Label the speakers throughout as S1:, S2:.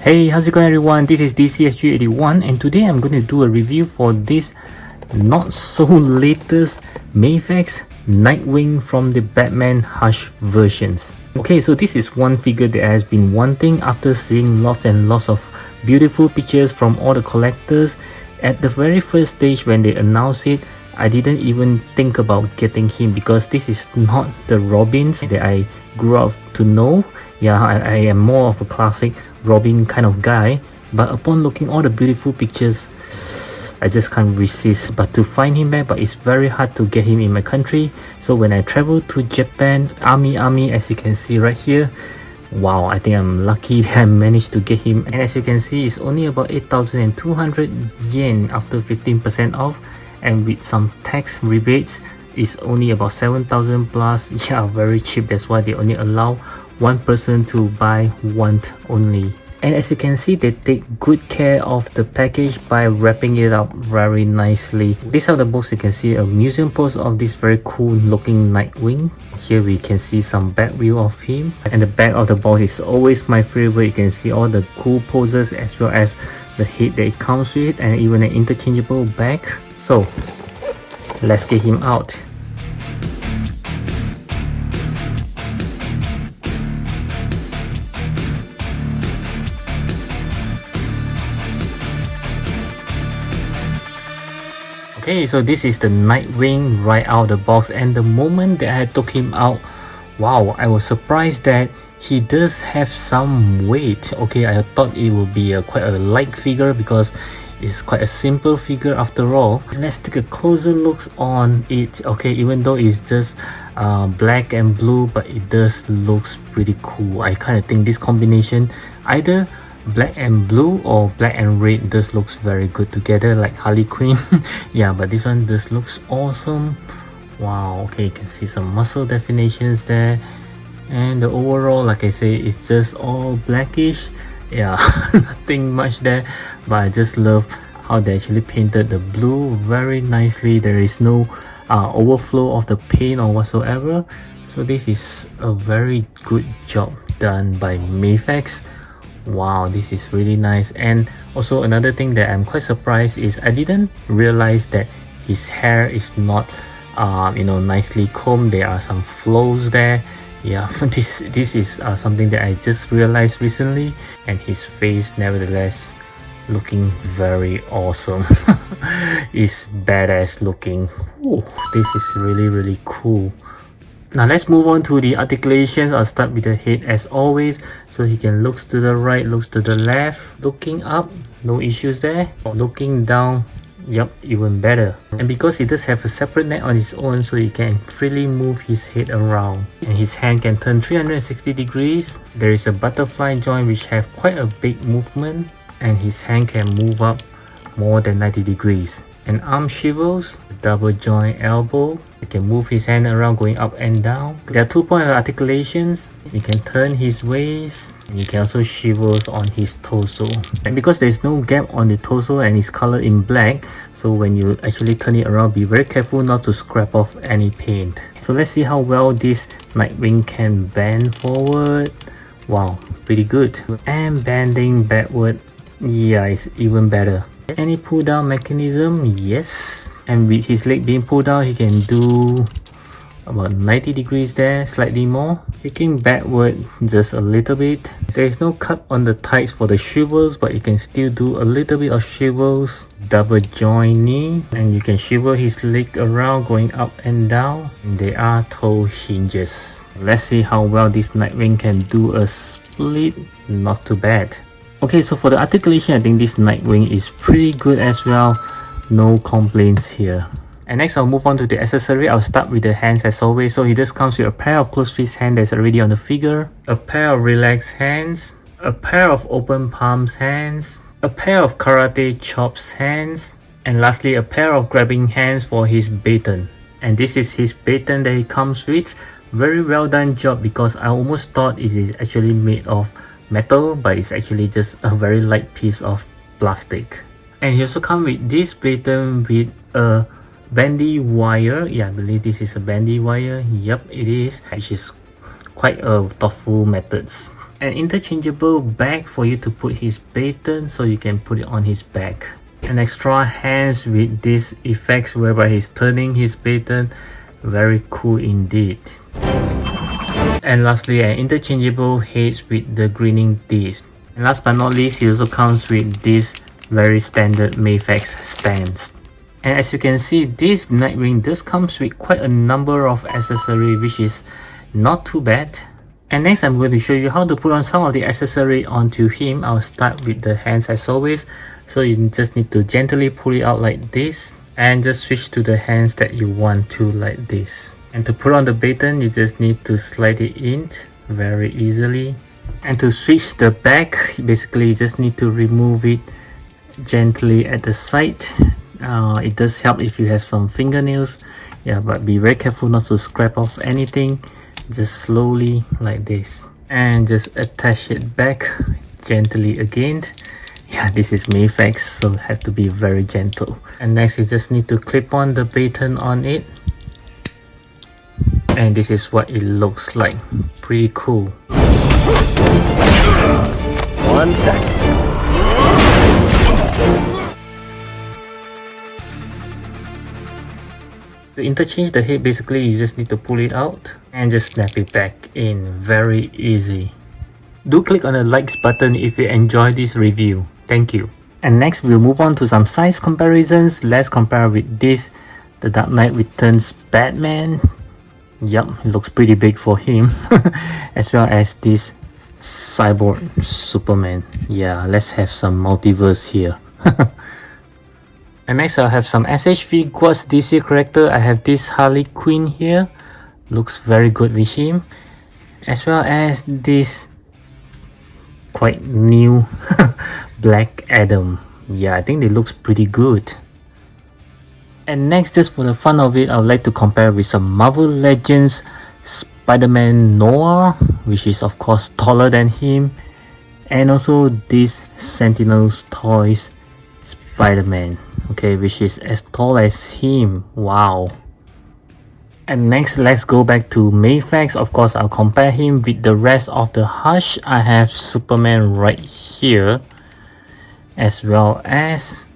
S1: Hey, how's it going everyone? This is DCSG81 and today I'm going to do a review for this not so latest Mafex Nightwing from the Batman Hush versions. Okay, so this is one figure that I has been wanting after seeing lots and lots of beautiful pictures from all the collectors. At the very first stage when they announced it, I didn't even think about getting him because this is not the Robins that I grew up to know. Yeah, I am more of a classic Robin kind of guy, but upon looking all the beautiful pictures, I just can't resist but to find him back. But it's very hard to get him in my country. So when I travel to Japan, army as you can see right here, wow, I think I'm lucky that I managed to get him. And as you can see, it's only about 8,200 yen after 15% off, and with some tax rebates it's only about 7,000 plus. Yeah, very cheap. That's why they only allow one person to buy one only. And as you can see, they take good care of the package by wrapping it up very nicely. This is the box. You can see a museum pose of this very cool looking Nightwing. Here we can see some back view of him, and the back of the box is always my favorite. You can see all the cool poses as well as the head that it comes with, and even an interchangeable bag. So let's get him out. Okay, so this is the Nightwing right out of the box, and the moment that I took him out, wow, I was surprised that he does have some weight. Okay, I thought it would be quite a light figure because it's quite a simple figure after all. Let's take a closer look on it. Okay, even though it's just black and blue, but it does looks pretty cool. I kind of think this combination, either black and blue or black and red, does looks very good together, like Harley Quinn. Yeah, but this one just looks awesome. Wow. Okay, you can see some muscle definitions there, and the overall, like I say, it's just all blackish. Yeah, nothing much there, but I just love how they actually painted the blue very nicely. There is no overflow of the paint or whatsoever, so this is a very good job done by Mafex. Wow, this is really nice. And also another thing that I'm quite surprised is I didn't realize that his hair is not nicely combed. There are some flows there. Yeah, this is something that I just realized recently. And his face, nevertheless, looking very awesome. It's badass looking. Ooh, this is really cool. Now let's move on to the articulations. I'll start with the head as always. So he can look to the right, looks to the left, looking up, no issues there. Looking down, yep, even better. And because he does have a separate neck on his own, so he can freely move his head around. And his hand can turn 360 degrees. There is a butterfly joint which have quite a big movement, and his hand can move up more than 90 degrees. And arm swivels, double joint elbow. You can move his hand around going up and down. There are 2 point articulations. You can turn his waist. You can also swivels on his torso. And because there is no gap on the torso and it's colored in black, so when you actually turn it around, be very careful not to scrape off any paint. So let's see how well this Nightwing can bend forward. Wow, pretty good. And bending backward, yeah, it's even better. Any pull down mechanism? Yes. And with his leg being pulled down, he can do about 90 degrees there, slightly more. Kicking backward just a little bit. There is no cut on the tights for the swivels, but you can still do a little bit of swivels. Double joint knee, and you can swivel his leg around going up and down. And there are toe hinges. Let's see how well this Nightwing can do a split. Not too bad. Okay, so for the articulation, I think this Nightwing is pretty good as well. No complaints here. And next, I'll move on to the accessory. I'll start with the hands as always. So he just comes with a pair of closed fist hands that's already on the figure, a pair of relaxed hands, a pair of open palms hands, a pair of karate chops hands, and lastly a pair of grabbing hands for his baton. And this is his baton that he comes with. Very well done job, because I almost thought it is actually made of metal, but it's actually just a very light piece of plastic. And he also comes with this baton with a bandy wire. Yeah, I believe this is a bandy wire. Yep, it is, which is quite a thoughtful methods. an interchangeable bag for you to put his baton, so you can put it on his back. An extra hands with these effects whereby he's turning his baton. Very cool indeed. And lastly, an interchangeable heads with the grinning teeth. And last but not least, he also comes with this very standard Mafex stands. And as you can see, this Nightwing does comes with quite a number of accessories, which is not too bad. And next I'm going to show you how to put on some of the accessory onto him. I'll start with the hands as always. So you just need to gently pull it out like this and just switch to the hands that you want to, like this. And to put on the baton, you just need to slide it in very easily. And to switch the back, basically you just need to remove it gently at the side. It does help if you have some fingernails, yeah, but be very careful not to scrape off anything. Just slowly like this, and just attach it back gently again. Yeah, this is Mafex, so have to be very gentle. And next you just need to clip on the baton on it, and this is what it looks like. Pretty cool.
S2: 1 second.
S1: To interchange the head, basically you just need to pull it out and just snap it back in. Very easy. Do click on the likes button if you enjoyed this review. Thank you. And next we'll move on to some size comparisons. Let's compare with this, the Dark Knight Returns Batman. Yup, it looks pretty big for him. As well as this Cyborg Superman. Yeah, let's have some multiverse here. And next I'll have some SHV Quads DC character. I have this Harley Quinn here. Looks very good with him. As well as this quite new Black Adam. Yeah, I think it looks pretty good. And next, just for the fun of it, I would like to compare with some Marvel Legends Spider-Man Noir, which is of course taller than him. And also this Sentinel's Toys Spider-Man, okay, which is as tall as him. Wow. And next, let's go back to Mafex. Of course, I'll compare him with the rest of the Hush. I have Superman right here, as well as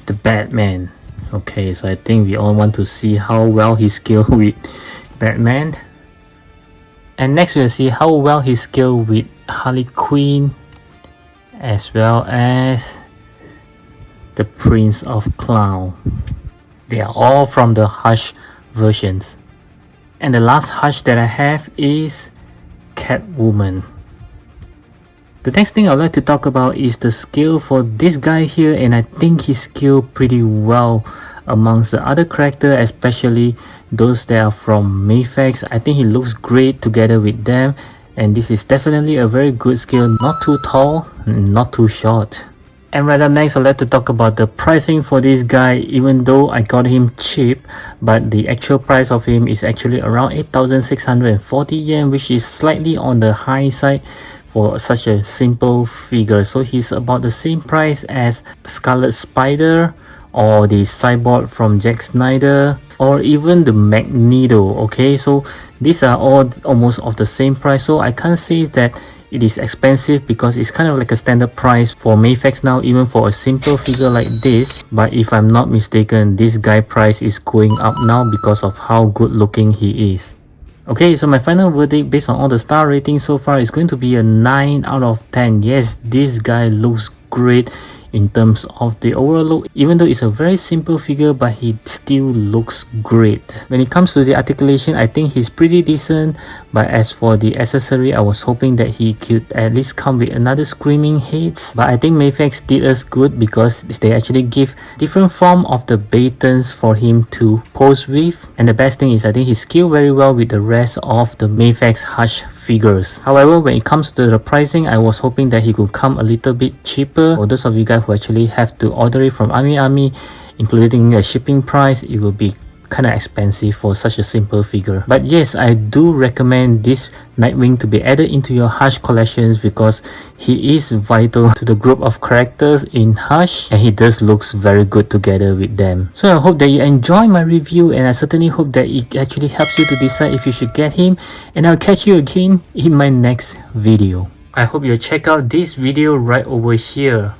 S1: the Batman. Okay, so I think we all want to see how well he's skilled with Batman. And next we'll see how well he's skilled with Harley Quinn, as well as the Prince of Clown. They are all from the Hush versions. And the last Hush that I have is Catwoman. The next thing I'd like to talk about is the skill for this guy here, and I think he's skilled pretty well amongst the other characters, especially those that are from Mafex. I think he looks great together with them, and this is definitely a very good skill. Not too tall, not too short. And right up next, I'd like to talk about the pricing for this guy. Even though I got him cheap, but the actual price of him is actually around 8,640 yen, which is slightly on the high side for such a simple figure. So he's about the same price as Scarlet Spider, or the Cyborg from Zack Snyder, or even the Magneto. Okay, so these are all almost of the same price, so I can't say that it is expensive, because it's kind of like a standard price for Mafex now, even for a simple figure like this. But if I'm not mistaken, this guy price is going up now because of how good looking he is. Okay, so my final verdict based on all the star ratings so far is going to be a 9 out of 10. Yes, this guy looks great in terms of the overall look. Even though it's a very simple figure, but he still looks great. When it comes to the articulation, I think he's pretty decent, but as for the accessory, I was hoping that he could at least come with another screaming heads. But I think Mafex did us good, because they actually give different form of the batons for him to pose with. And the best thing is, I think he skilled very well with the rest of the Mafex Hush figures. However, when it comes to the pricing, I was hoping that he could come a little bit cheaper. For those of you guys who actually have to order it from Ami, including the shipping price, it will be kind of expensive for such a simple figure. But yes, I do recommend this Nightwing to be added into your Hush collections because he is vital to the group of characters in Hush, and he does looks very good together with them. So I hope that you enjoy my review, and I certainly hope that it actually helps you to decide if you should get him, and I'll catch you again in my next video. I hope you check out this video right over here.